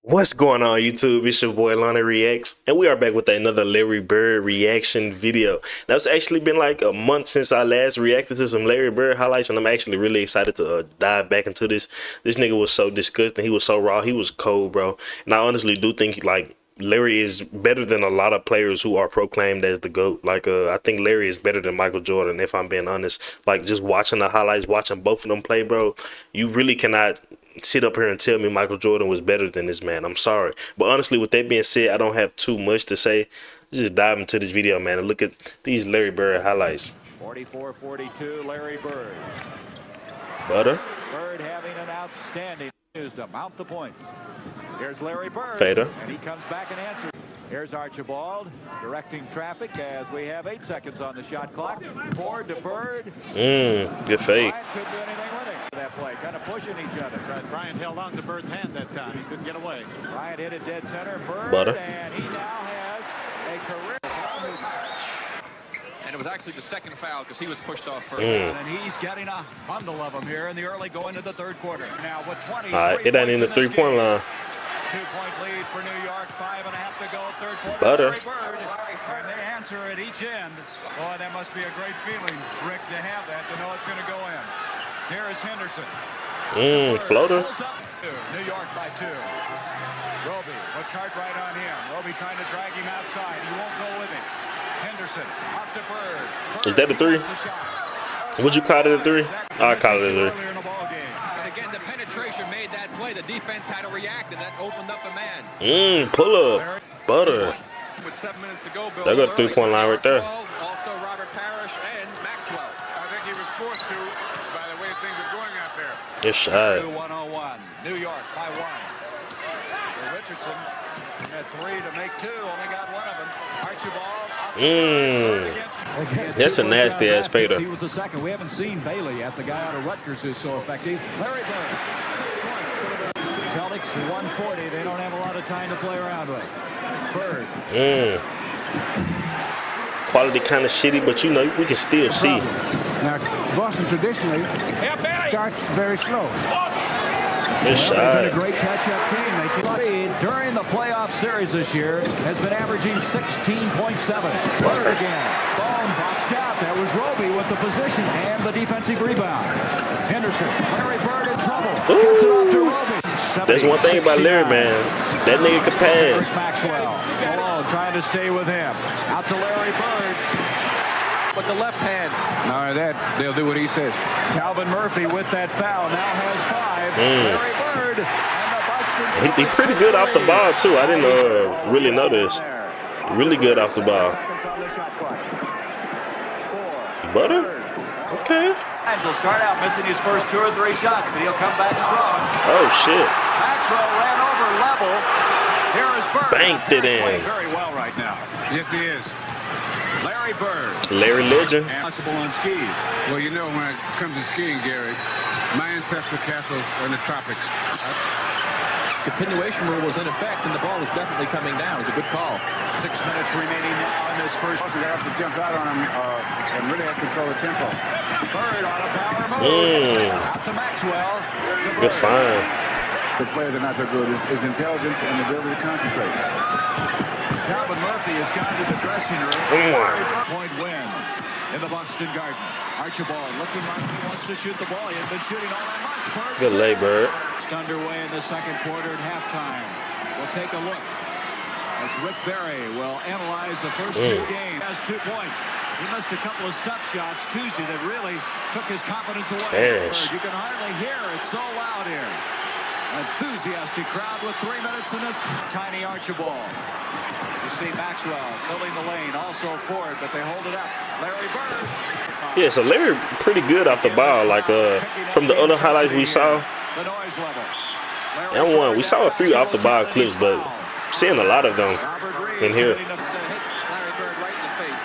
What's going on YouTube? It's your boy Lonnie Reacts, and we are back with another Larry Bird reaction video. Now it's actually been like a month since I last reacted to some Larry Bird highlights, and I'm actually really excited to dive back into this. This nigga was so disgusting. He was so raw. He was cold, bro. And I honestly do think like Larry is better than a lot of players who are proclaimed as the GOAT. Like, I think Larry is better than Michael Jordan, if I'm being honest. Like, just watching the highlights, watching both of them play, bro, you really cannot sit up here and tell me Michael Jordan was better than this man. I'm sorry. But honestly, with that being said, I don't have too much to say. Let's just dive into this video, man, and look at these Larry Bird highlights. 44-42, Larry Bird. Butter. Bird having an outstanding news to mount the points. Here's Larry Bird. Fader. And he comes back and answers. Here's Archibald directing traffic as we have 8 seconds on the shot clock. Ford to Bird. Good fake. Bryant couldn't do anything with it. That play, kind of pushing each other. That's right. Bryant held on to Bird's hand that time. He couldn't get away. Bryant hit it dead center. Bird. Butter. And he now has a career. And it was actually the second foul because he was pushed off first. And he's getting a bundle of them here in the early going to the third quarter. Now with 20. All right, it ain't in the 3-point line. 2-point lead for New York. 5.5 to go. Third quarter. Butter. Bird, and they answer at each end. Boy, that must be a great feeling, Rick, to have that, to know it's going to go in. Here is Henderson. Floater. New York by 2. Roby with Cartwright on him. Roby trying to drag him outside. He won't go with him. Henderson off to Bird. Is that a 3? Would you call it a 3? I call it a 3. And again, the penetration made that play. The defense had to react, and that opened up a man. Pull up. Butter. With 7 minutes to go, Bill. They got 3-point line right there. Also, Robert Parrish and Maxwell. I think he was forced to by the way things are going out there. It's shot. 101. New York by 1. Richardson had 3 to make 2. Only got 1 of them. Archibald. That's a nasty ass fader. He was the second. We haven't seen Bailey yet. The guy out of Rutgers is so effective. Larry Bird, 6 points. Celtics 140. They don't have a lot of time to play around with. Bird. Quality kind of shitty, but you know we can still see. Now, Boston traditionally starts very slow. It's shot. A great catch-up team. They can during the playoff series this year has been averaging 16.7. Bird again. Bone boxed out. That was Roby with the position and the defensive rebound. Henderson. Larry Bird in trouble. Gets it off to Roby. That's one thing about Larry, man. That nigga could pass. Maxwell. Malone trying to stay with him. Out to Larry Bird. With the left hand. Now that they'll do what he says. Calvin Murphy with that foul now has 5. Larry Bird and the Boston. He pretty good off the ball too. I didn't really know this. Really good off the ball. Butter. Okay. He'll start out missing his first 2 or 3 shots, but he'll come back strong. Oh shit. Maxwell ran over level. Here is Bird. Banked it in. Playing very well right now. Yes, he is. Larry Bird. Larry Legend. Possible on skis. Well, you know, when it comes to skiing, Gary, my ancestral castles are in the tropics. Continuation rule was in effect, and the ball is definitely coming down. It was a good call. 6 minutes remaining now in this first. You have to jump out on him and really have to control the tempo. Bird on a power move. Out to Maxwell. Good find. The players are not so good. It's intelligence and the ability to concentrate. Calvin Murphy has gone to the dressing room. Point win in the Buxton Garden. Archibald looking like he wants to shoot the ball. He had been shooting all that much. Good lay, Bird. It's underway in the second quarter at halftime. We'll take a look as Rick Barry will analyze the first 2 games. He has 2 points. He missed a couple of stuff shots Tuesday that really took his confidence away. You can hardly hear it, so loud here. Enthusiastic crowd with 3 minutes in this. Tiny Archibald. You see Maxwell filling the lane, also Ford, but they hold it up. Larry Bird. Yeah, so Larry pretty good off the ball. Like from the other highlights we saw. The noise level. And we saw a few off the ball clips, but seeing a lot of them in here. Larry Bird right in the face.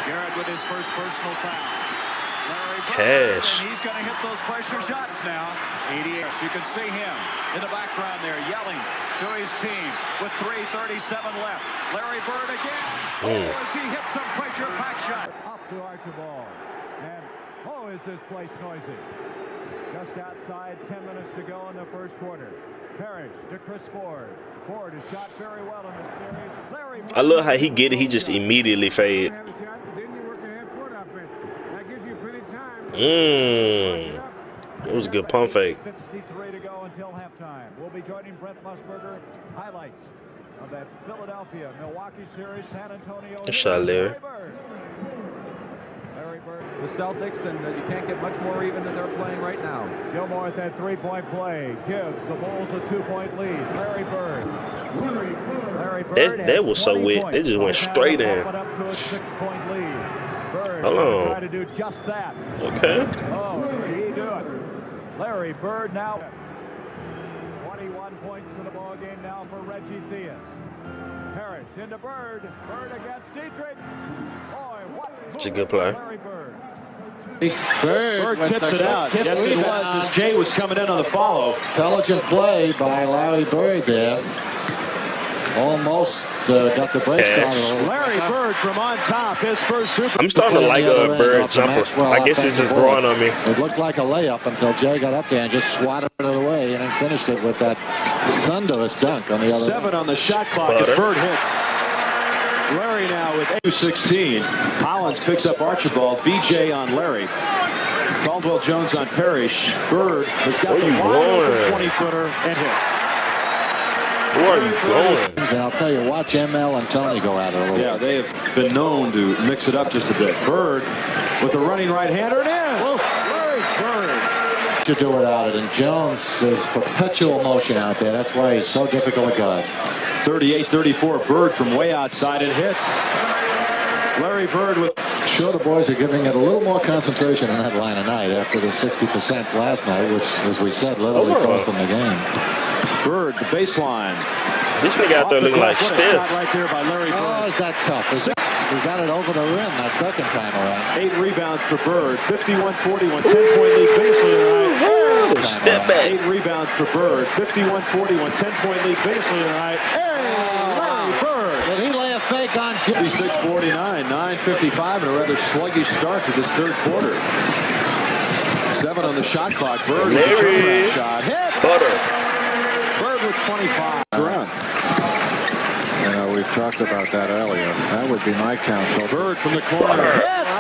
Garrett with his first personal foul. Larry Bird, Cash. and he's going to hit those pressure shots now. 88. You can see him in the background there yelling to his team with 3:37 left. Larry Bird again. As he hits some pressure pack shot. Up to Archibald. And is this place noisy. Just outside, 10 minutes to go in the first quarter. Parrish to Chris Ford. Ford has shot very well in this series. Larry I love how he get it. He just immediately fade. Have a shot, but then you work a half-court offense. That gives you plenty of time. It was a good pump fake. 53 to go until halftime. We'll be joining Brent Musburger. Highlights of that Philadelphia-Milwaukee series. San Antonio. Good shot, Larry. Larry Bird. The Celtics, and you can't get much more even than they're playing right now. Gilmore at that three-point play gives the Bulls a 2-point lead. Larry Bird. Larry Bird That was so 20 wet. points. They just went straight in. Up to a 6-point lead. Bird Hold on. try to do just that. Okay. Oh, did he do it? Larry Bird now 21 points in the ball game now for Reggie Theus. Parrish into Bird. Bird against Dietrich. Boy, what? It's a good play. Larry Bird. Bird tips it out. Yes, it was, as Jay was coming in on the follow. Intelligent play by Larry Bird there. Almost got the break started. Larry Bird from on top, his first super. I'm starting to like a Bird jumper. I guess it's just growing on me. It looked like a layup until Jay got up there and just swatted it away and then finished it with that thunderous dunk on the other. 7 on the shot clock as Bird hits. Larry now with 8-16. Collins picks up Archibald. BJ on Larry. Caldwell Jones on Parrish. Bird has got the wide open 20-footer and hits. Where are you going? And I'll tell you, watch ML and Tony go at it a little Yeah, bit. they have been known to mix it up just a bit. Bird with the running right-hander and in. Larry Bird. To do without it, and Jones is perpetual motion out there. That's why he's so difficult to guard. 38-34. Bird from way outside and hits. Larry Bird with. Sure, the boys are giving it a little more concentration in that line tonight after the 60% last night, which, as we said, literally cost them the game. Bird, the baseline. This nigga out there looking like What a shot Steph. right there by Larry Bird. Oh, is that tough? He got it over the rim that second time around. 8 rebounds for Bird. 51-41, 10-point lead Baseley tonight. Ooh, step back. 8 rebounds for Bird. 51-41, 10-point lead Baseley tonight. Hey, Larry Bird. Did he lay a fake on Jimmy? 56-49, 9:55, and a rather sluggish start to this third quarter. 7 on the shot clock. Bird with the Larry. turnaround shot. Hits. Butter. Bird with 25. Run. You know, we've talked about that earlier. That would be my counsel. Bird from the corner. Butter. Hits.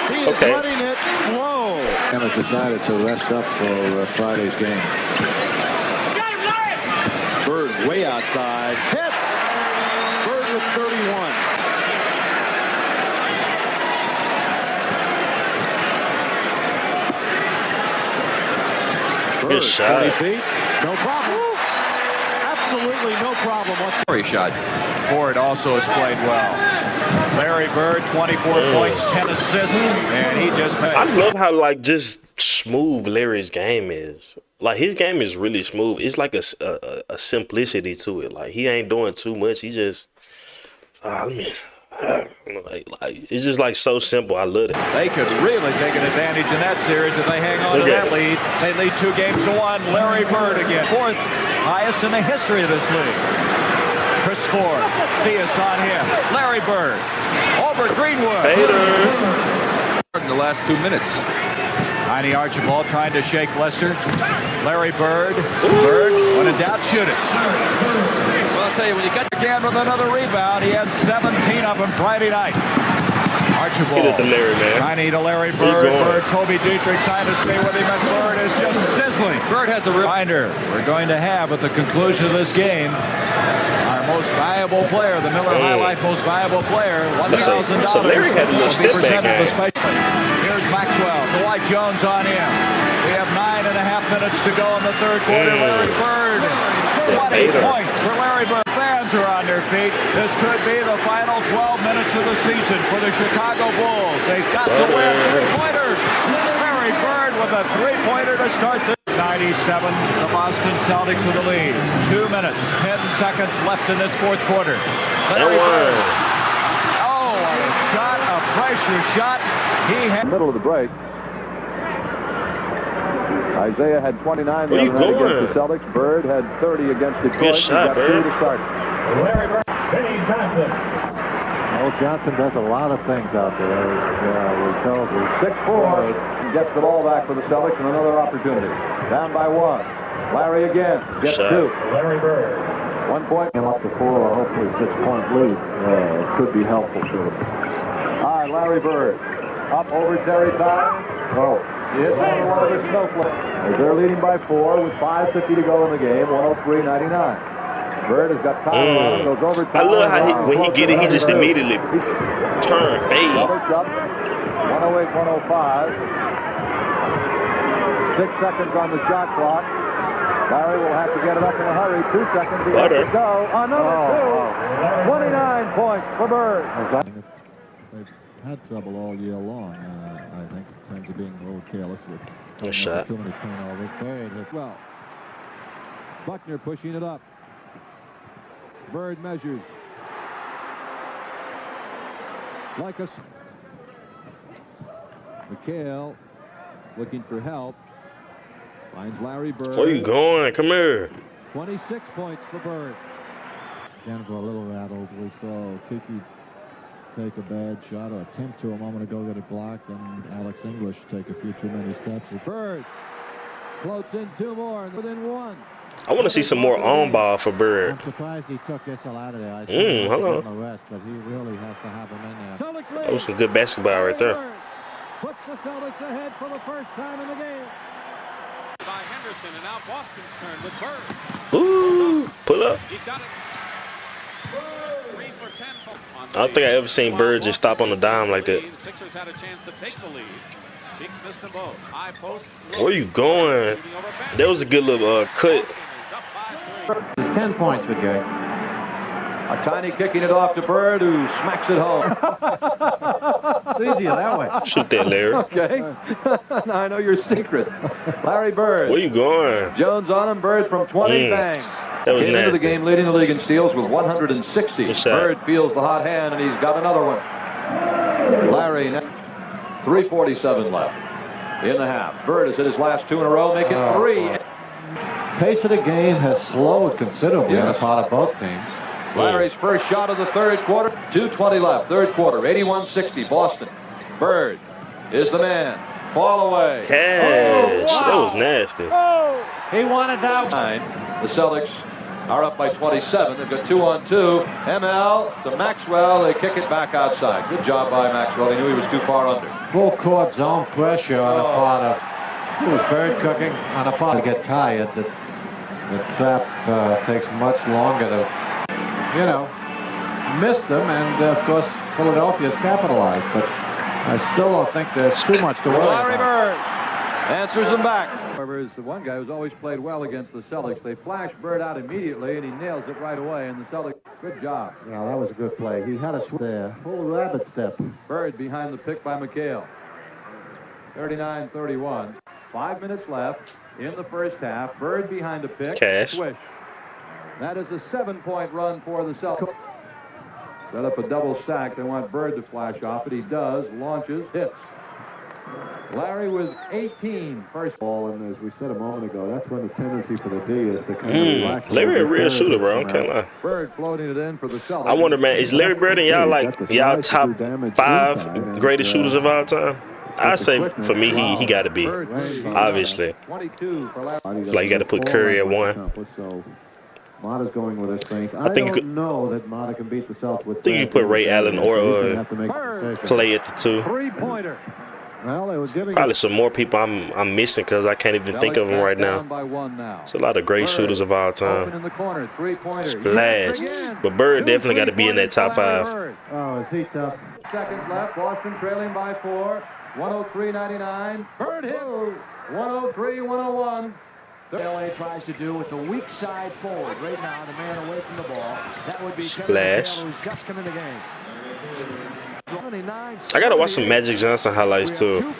He is Okay. running it low. Kind of decided to rest up for Friday's game. Bird way outside. Hits. Bird with 31. Bird, Good shot. 20 feet. No problem. Absolutely no problem whatsoever. Great shot. Ford also has played well. Larry Bird, 24 points, 10 assists, and he just I made. love how like just smooth Larry's game is. Like his game is really smooth. It's like a simplicity to it. Like he ain't doing too much. He just it's just like so simple. I love it. They could really take an advantage in that series if they hang on Look to at that lead. They lead 2-1. Larry Bird again, 4th highest in the history of this league. Chris Ford, Theus on him. Larry Bird over Greenwood. Fader. In the last 2 minutes. Tiny Archibald trying to shake Lester. Larry Bird. Bird, when in doubt, shoot it. Well, I'll tell you, when you got Again with another rebound. He had 17 of them Friday night. Archibald. Hit it to Larry, man. Tiny to Larry Keep Bird. going. Bird, Kobe Dietrich trying to stay with him, and Bird is just sizzling. Bird has a real. Reminder, we're going to have at the conclusion of this game our most valuable player, the Miller High Life most valuable player, $1,000. So Larry had a little will be step back presented game. especially. Here's Maxwell, Dwight Jones on him. We have 9.5 minutes to go in the third quarter. Larry Bird, 20 Fader. points for Larry Bird. Fans are on their feet. This could be the final 12 minutes of the season for the Chicago Bulls. They've got to win three-pointers. Larry Bird with a three-pointer to start this. 97, the Boston Celtics with the lead. 2 minutes, 10 seconds left in this fourth quarter. Larry Bird. Oh, a shot, a pressure shot. He had. Middle of the break. Isaiah had 29 the Where you other night going? against the Celtics. Bird had 30 against Detroit. Good shot, He's got 2 Bird. to start. Larry Bird, Vinny Johnson. Well, Johnson does a lot of things out there. We told you. 6-4. Gets the ball back for the Celtics and another opportunity. Down by 1. Larry again. Gets Shot. 2. 1 point. And up to 4 or hopefully 6-point lead could be helpful to them. All right, Larry Bird. Up over Terry Town. Oh, He hits another one of his snowflakes. As they're leading by 4 with 5:50 to go in the game, 103-99. Bird has got Tyler on him, goes over I Tyler. love how when he get it, he just immediately turn, fade. Double jump. 108-105. 6 seconds on the shot clock. Larry will have to get it up in a hurry. 2 seconds. He has to go. Another 2. 29 points for Bird. they've had trouble all year long, I think, in terms of being a little careless with shot. too many turnovers. Bird hit well. Buckner pushing it up. Bird measures. Like a... McHale looking for help. Finds Larry Bird. Where you going? Come here. 26 points for Bird. Denver a little rattled. We saw Kiki take a bad shot or attempt to a moment ago, get it blocked, and Alex English take a few too many steps. Bird floats in 2 more and within 1. I want to see some more on ball for Bird. I'm surprised he took this out of there. I hello. the rest, but he really has to have him in there. That was some good basketball right there. Puts the Celtics ahead for the first time in the game. By Henderson, and now Boston's turn with Bird. Ooh, pull up. He's got it. 3 for 10. I don't think I ever seen Bird just stop on the dime like that. Sixers had a chance to take the lead. Cheeks missed them both. High post. Where you going? That was a good little cut. 10 points for Jay. A tiny kicking it off to Bird, who smacks it home. It's easier that way. Shoot that, Larry. Okay. Now I know your secret. Larry Bird. Where you going? Jones on him. Bird from 20. Bang. That was Into the nasty. game, leading the league in steals with 160. Good shot. Bird feels the hot hand, and he's got another one. Larry, 3:47 left in the half. Bird has hit his last 2 in a row, making 3. Pace of the game has slowed considerably on the part of both teams. Larry's first shot of the third quarter. 2:20 left, third quarter. 81-60, Boston. Bird is the man. Fall away. Cash. That was nasty. He wanted that. The Celtics are up by 27. They've got 2-on-2. ML to Maxwell. They kick it back outside. Good job by Maxwell. He knew he was too far under. Full court zone pressure on the part of Bird cooking on the part to get tired. The trap takes much longer to, miss them, and of course Philadelphia's capitalized. But I still don't think there's too much to worry Larry about. Bird answers him back. However, is the one guy who's always played well against the Celtics. They flash Bird out immediately, and he nails it right away. And the Celtics, good job. Yeah, that was a good play. He had a switch there. Full rabbit step. Bird behind the pick by McHale. 39-31. 5 minutes left in the first half. Bird behind the pick. Cash. Swish. That is a 7-point run for the Celtics. Set up a double stack. They want Bird to flash off it. He does. Launches. Hits. Larry was 18 first Ball, and as we said a moment ago, that's when the tendency for the D is to kind of relax. Larry a real shooter, bro. I can't lie. Bird floating it in for the Celtics. I wonder, man, is Larry Bird and y'all top 5 greatest shooters of all time? I say for me, he got to be. Obviously, 22 for Larry. like you got to put Curry at 1. So Mata's going with his strength. I think you don't could- know that Mata can beat the Celtics with. I think you put Ray Allen or Bird. Clay at the 2. Three-pointer. Well, they were giving. Probably some more people I'm missing because I can't even think of them right now. Down by 1 now. It's a lot of great shooters of all Open time. in the corner, three-pointer. Splash. Yes, again. But Bird Two definitely got to be in that top 5. Bird. Oh, is he tough? Seconds left. Boston trailing by 4. 103-99. Bird hit. 103-101. LA tries to do with the weak side forward. Right now, the man away from the ball. That would be Splash. Kevin McHale, who's just come in the game. I gotta watch some Magic Johnson highlights too.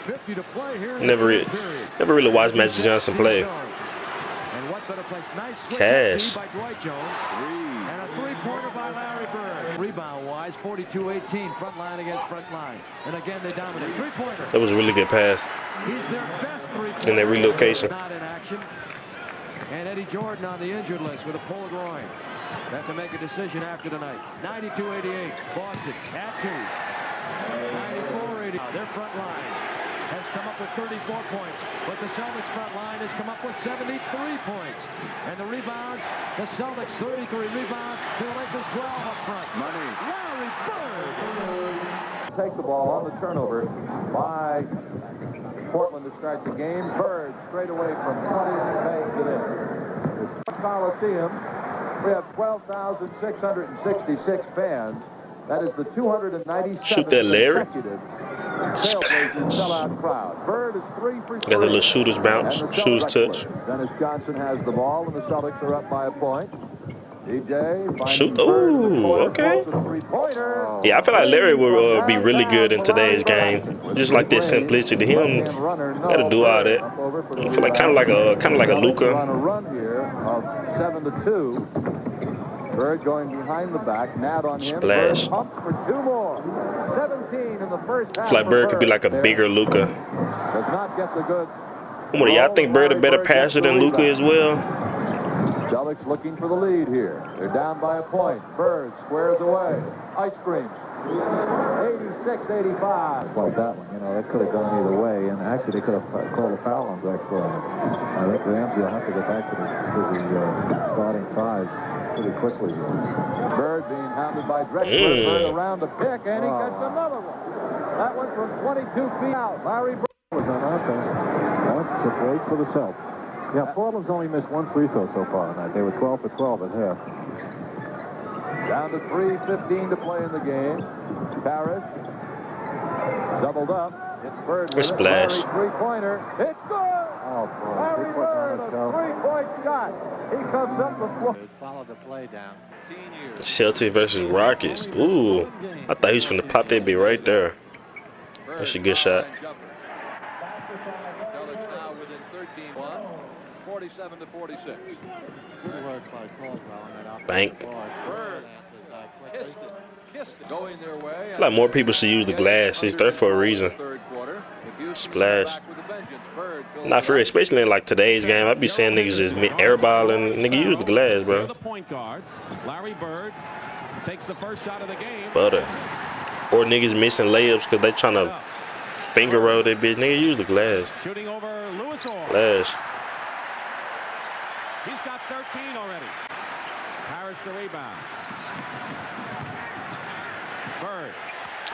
Never really watched Magic Johnson play. And what better place? Nice Cash. by Dwight Jones. And a three-pointer by Larry Bird. Rebound-wise, 42-18, front line against front line. And again, they dominate. Three-pointer. That was a really good pass. He's their best three-pointer. In that relocation. Not in action. And Eddie Jordan on the injured list with a pulled groin. They have to make a decision after tonight. 92-88, Boston at 2. 94-80, their front line. has come up with 34 points, but the Celtics front line has come up with 73 points. And the rebounds, the Celtics 33 rebounds to the Lakers 12 up front. Money. Larry Bird. Take the ball on the turnover by Portland to start the game. Bird straight away from 20 and bangs it in. The Coliseum, we have 12,666 fans. That is the 297 Shoot that, Larry. consecutive Trailblazers sellout crowd. Bird is 3 for 3. Got the little shooter's bounce, shooter's touch. Dennis Johnson has the ball, and the Celtics are up by a point. DJ Shoot. Ooh, okay. Yeah, I feel like Larry will be really good in today's game. Just like that simplicity. Him got to do all that. I feel like kind of like a Luka. On a run here of 7-2. Bird going behind the back. Nat on him. Splash. Bird pumps for 2 more. 17 in the first half. I feel like Bird could be like a bigger Luka. Does not get the good. Y'all think Bird a better passer than Luka as well? Celtics looking for the lead here. They're down by a point. Bird squares away. Ice cream. 86-85. Like that one, you know, that could have gone either way, and actually they could have called a foul on Zach Bird. I think Ramsey will have to get back to the starting five pretty quickly. Bird being hounded by Drexler. Bird around the pick, and he gets another one. That one from 22 feet out. Larry Bird was on offense. That's a break for the Celtics. Yeah, Portland's only missed 1 free throw so far tonight. They were 12 for 12 at half. Down to 3:15 to play in the game. Parrish doubled up. It's Bird with Splash. it. Larry, three-pointer. It's good. Oh, boy. Larry Bird, a three-point shot. He comes up the floor. Follow the play down. Celtics versus Rockets. Ooh, I thought he was finna pop that bit right there. That's a good shot. Celtics now within 13-1, 47-46. Good work by Caldwell on that offensive Bank. Bird kissed it, going their way. I feel like more people should use the glass. It's there for a reason. Splash. Not for real, especially in like today's game. I be seeing niggas just airballing. Nigga, use the glass, bro. The point guards. Larry Bird takes the first shot of the game. Butter. Or niggas missing layups because they trying to finger roll that bitch. Nigga, use the glass. Shooting over Lewis Orr. Glass. He's got 13 already. Parrish the rebound. Bird.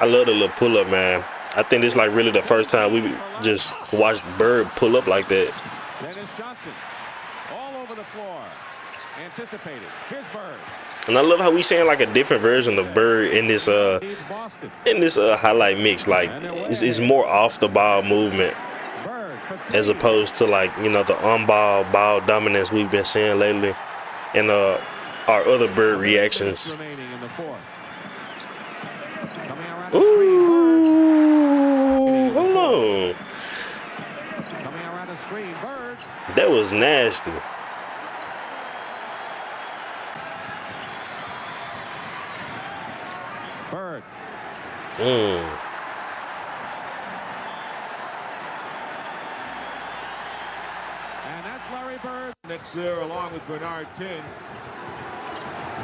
I love the little pull up, man. I think this is like really the first time we just watched Bird pull up like that. Dennis Johnson all over the floor. Anticipated. Here's Bird. And I love how we seeing like a different version of Bird in this highlight mix. Like it's more off the ball movement as opposed to like, you know, the on-ball ball dominance we've been seeing lately in our other Bird reactions. Ooh, hold on. That was nasty. Bird. And that's Larry Bird. Knicks there along with Bernard King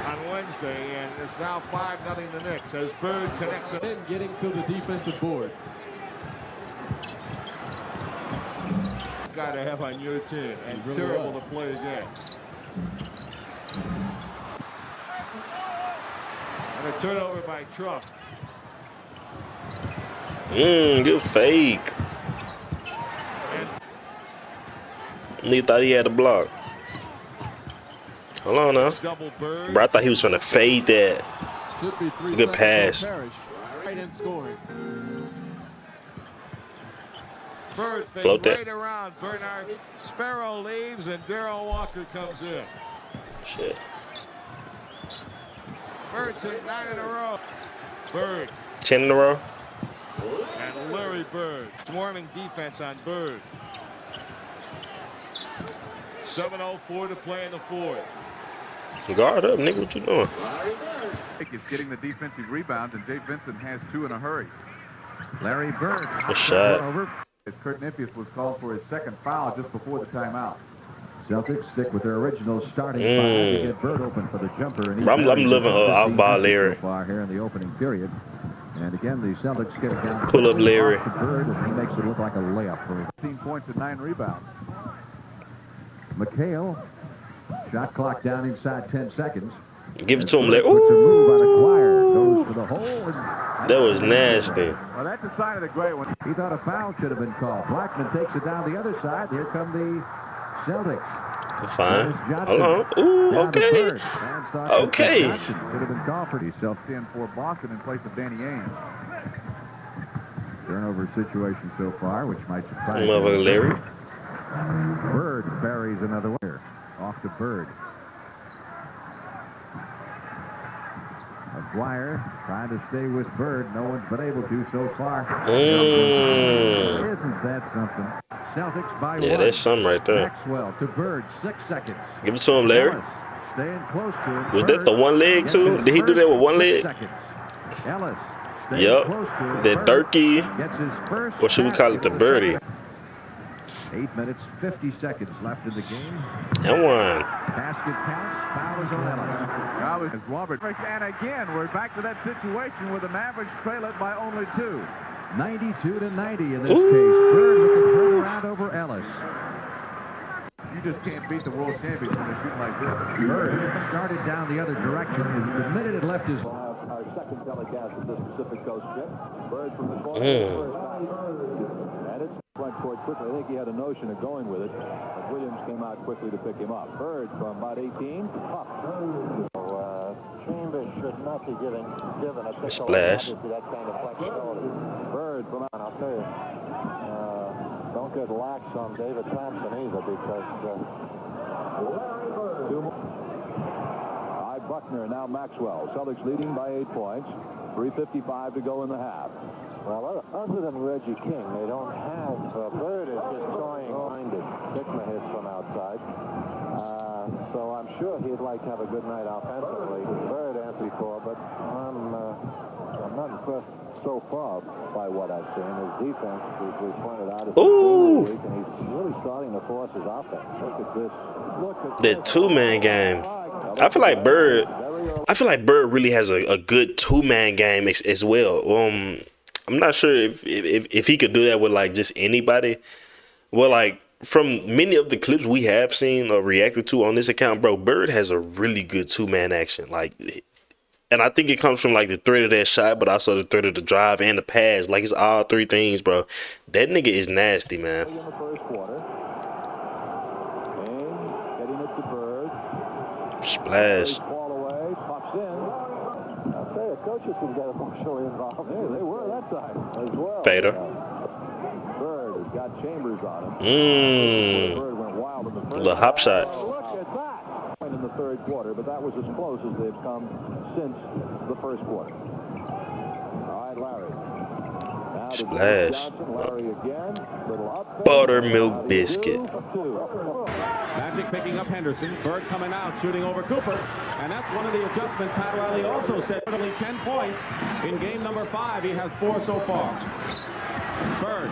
on Wednesday, and it's now 5-0 the Knicks as Bird connects it. And getting to the defensive boards. Got to have on your team, and really terrible to play against. And a turnover by Trump. good fake. Nigga thought he had a block. Hold on now. Bro, I thought he was trying to fade that. Good pass. Right in scoring. Bird Float that. right around. Bernard Sparrow leaves and Darrell Walker comes in. Shit. Bird's hit 9 in a row. Bird. 10 in a row. And Larry Bird. Swarming defense on Bird. 7:04 to play in the fourth. Guard up, nigga. What you doing? Is getting the defensive rebound, and Dave Vincent has 2 in a hurry. Larry Bird. Good shot. As Kurt Nimpius was called for his second foul just before the timeout. Celtics stick with their original starting five to get Bird open for the jumper. And I'm loving off-ball Larry. So far here in the opening period. And again, the Celtics get it down. Pull up Larry. Off the Bird, and he makes it look like a layup for 15 points and 9 rebounds. McHale, shot clock down inside 10 seconds. Give it to him, Larry. Ooh! Goes for the hole. That was nasty. Well, that's a sign of the great one. He thought a foul should have been called. Blackman takes it down the other side. Here come the Celtics. Fine. Hold on. Ooh, okay. Okay. Should have been called for himself in for Boston in place of Danny Ainge. Turnover situation so far, which might surprise you. Larry. Bird buries another one. Off to Bird. McGuire trying to stay with Bird. No one's been able to so far. Isn't that something? Celtics by one. Yeah, that's something right there. Maxwell to Bird, 6 seconds. Give it to him, Larry. Ellis staying close to him. Was that the one leg too? Did he do that with one leg? Ellis. Yep. That Durkee. What should we call it? The birdie. 8 minutes, 50 seconds left in the game. And one. Basket counts. Foul is on Ellis. And again, we're back to that situation where the Mavericks trail it by only 2. 92-90 in this case. Bird looking to turn around over Ellis. You just can't beat the world champions when they shoot like this. Bird started down the other direction. The minute it left his... Our second telecast of this Pacific Coast trip. Bird from the corner. And it's front court quickly. I think he had a notion of going with it, but Williams came out quickly to pick him up. Bird from about 18. Up. Chambers should not be given a splash. That kind of flexibility. Bird from out. I'll tell you, don't get lax on David Thompson either, because Buckner, now Maxwell. Celtics leading by 8 points. 3:55 to go in the half. Well, other than Reggie King, they don't have Bird is just toying-minded. Sigma hits from outside. So I'm sure he'd like to have a good night offensively. Bird answered before, but I'm not impressed so far by what I've seen. His defense, as we pointed out, is weak, and he's really starting to force his offense. Look at this. That two-man game. I feel like Bird really has a good two-man game as well. I'm not sure if he could do that with like just anybody. Well, like from many of the clips we have seen or reacted to on this account, bro, Bird has a really good two-man action. Like, and I think it comes from like the threat of that shot, but also the threat of the drive and the pass. Like, it's all three things, bro. That nigga is nasty, man. In the first quarter. And getting it to Bird. Splash. Ball away, pops in. I'll tell you, coaches can get emotionally involved. Yeah, they were that time as well. Fader. Bird has got Chambers on him. Bird went wild in the first. The hop shot. Look at that. In the third quarter, but that was as close as they've come since the first quarter. All right, Larry. Now Splash. Johnson, Larry again. Little up. Buttermilk biscuit. Magic picking up Henderson. Bird coming out, shooting over Cooper. And that's one of the adjustments Pat Riley also said. Only 10 points in game number 5. He has 4 so far. Bird.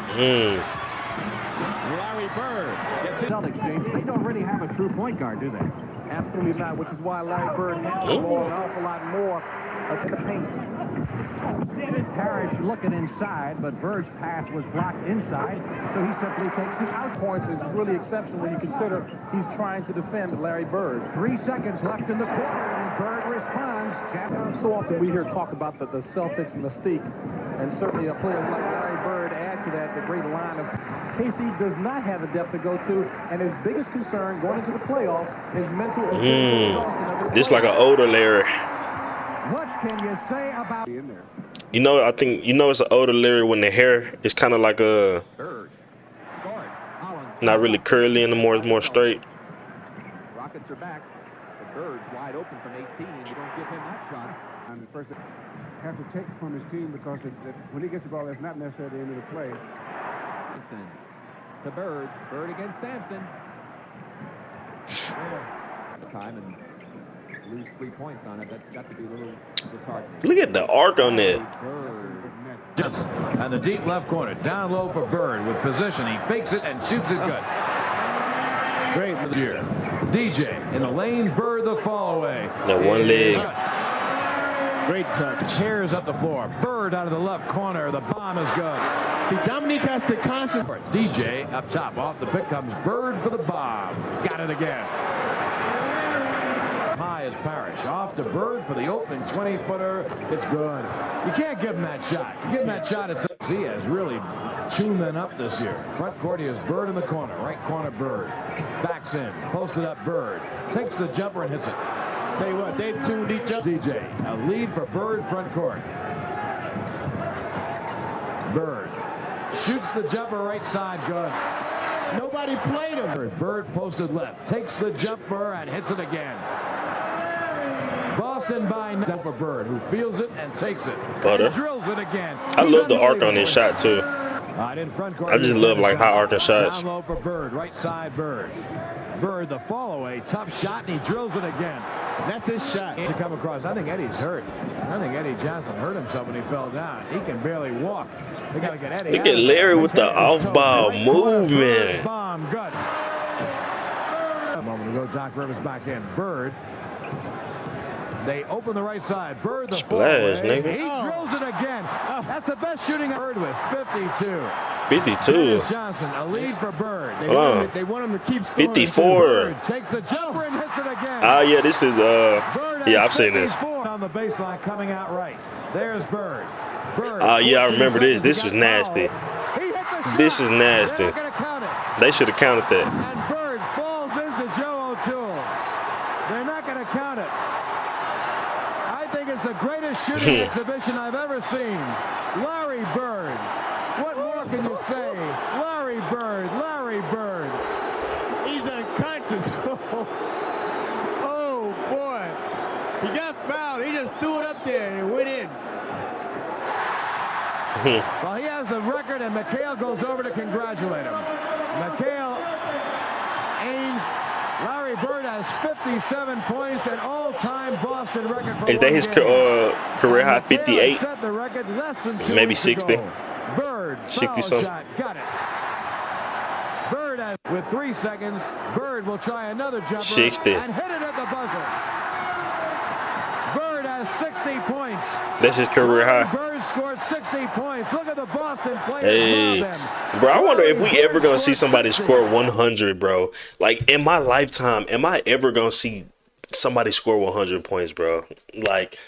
Larry Bird gets it. Celtics, James, they don't really have a true point guard, do they? Absolutely not, which is why Larry Bird handles the ball an awful lot more to the paint. Parrish looking inside, but Bird's pass was blocked inside, so he simply takes the out. Points is really exceptional when you consider he's trying to defend Larry Bird. 3 seconds left in the quarter, and Bird responds. So often we hear talk about the Celtics mystique, and certainly players like Larry Bird add to that the great line of KC does not have the depth to go to, and his biggest concern going into the playoffs is mental and physical exhaustion. This like an older Larry. What can you say about in there? You know, I think it's an older Larry when the hair is kind of like a not really curly anymore, it's more straight. Rockets are back. The Bird's wide open from 18, and you don't give him that shot. And the first have to take from his team because when he gets the ball, that's not necessarily the end of the play. To Bird. Bird against Sampson. Time and lose 3 points on it. That's got to be a little disheartening. Look at the arc on that. And the deep left corner, down low for Bird with position. He fakes it and shoots it good. Great for the year. DJ in the lane, Bird the fall away. That one leg. Great touch. Tears up the floor. Bird out of the left corner. The bomb is good. See, Dominique has to concentrate. DJ up top. Off the pick comes Bird for the bomb. Got it again. High is Parrish. Off to Bird for the opening 20-footer. It's good. You can't give him that shot. You give him that shot. He has really tuned them up this year. Front court, he has Bird in the corner. Right corner, Bird. Backs in. Posted up, Bird. Takes the jumper and hits it. Tell you what, they've tuned each other. DJ, a lead for Bird front court. Bird shoots the jumper right side, good. Nobody played him. Bird posted left, takes the jumper and hits it again. Boston by 9 for Bird, who feels it and takes it. Butter. Drills it again. I love the arc on this shot too. In front court, I just love like high arcing shots. Down low for Bird, right side Bird. Bird the follow away, tough shot, and he drills it again. That's his shot. To come across, I think Eddie's hurt. I think Eddie Johnson hurt himself when he fell down. He can barely walk. They got to get Eddie. Look at Larry with the off-ball movement. Bomb, good. A moment ago, Doc Rivers back in. Bird. They open the right side. Bird the splash, nigga. He drills it again. That's the best shooting Bird with 52. 52. Johnson, a lead for Bird. They want him to keep scoring. 54. Bird takes the jumper and hits it again. Oh yeah, this is yeah, I've seen this. On the baseline, coming out right. There's Bird. Bird. Oh yeah, I remember this. This was nasty. This is nasty. They should have counted that. And Bird falls into Joe O'Toole. They're not going to count it. I think it's the greatest shooting exhibition I've ever seen. Larry Bird. What more can you say? Larry Bird. Larry Bird. He's unconscious. Oh, boy. He got fouled. He just threw it up there and it went in. Well, he has the record, and McHale goes over to congratulate him. McHale, Ainge, Larry Bird has 57 points, an all-time Boston record for Is that his career high 58? Set the record less than 2 Maybe weeks 60. ago. Bird, 60 something. shot, got it. Bird has, with 3 seconds, Bird will try another jumper 60. and hit it at the buzzer. Bird has 60 points. That's his career high. Bird scored 60 points. Look at the Boston players. Hey, bro, I wonder if we ever gonna see somebody score 100, bro. Like in my lifetime, am I ever gonna see somebody score 100 points, bro? Like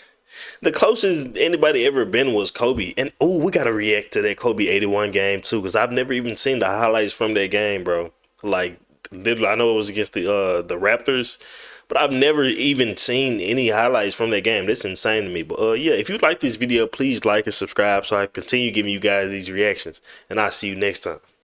the closest anybody ever been was Kobe. And oh, we gotta react to that Kobe 81 game too, because I've never even seen the highlights from that game, bro. Like literally, I know it was against the Raptors. But I've never even seen any highlights from that game. That's insane to me. But yeah, if you like this video, please like and subscribe so I can continue giving you guys these reactions. And I'll see you next time.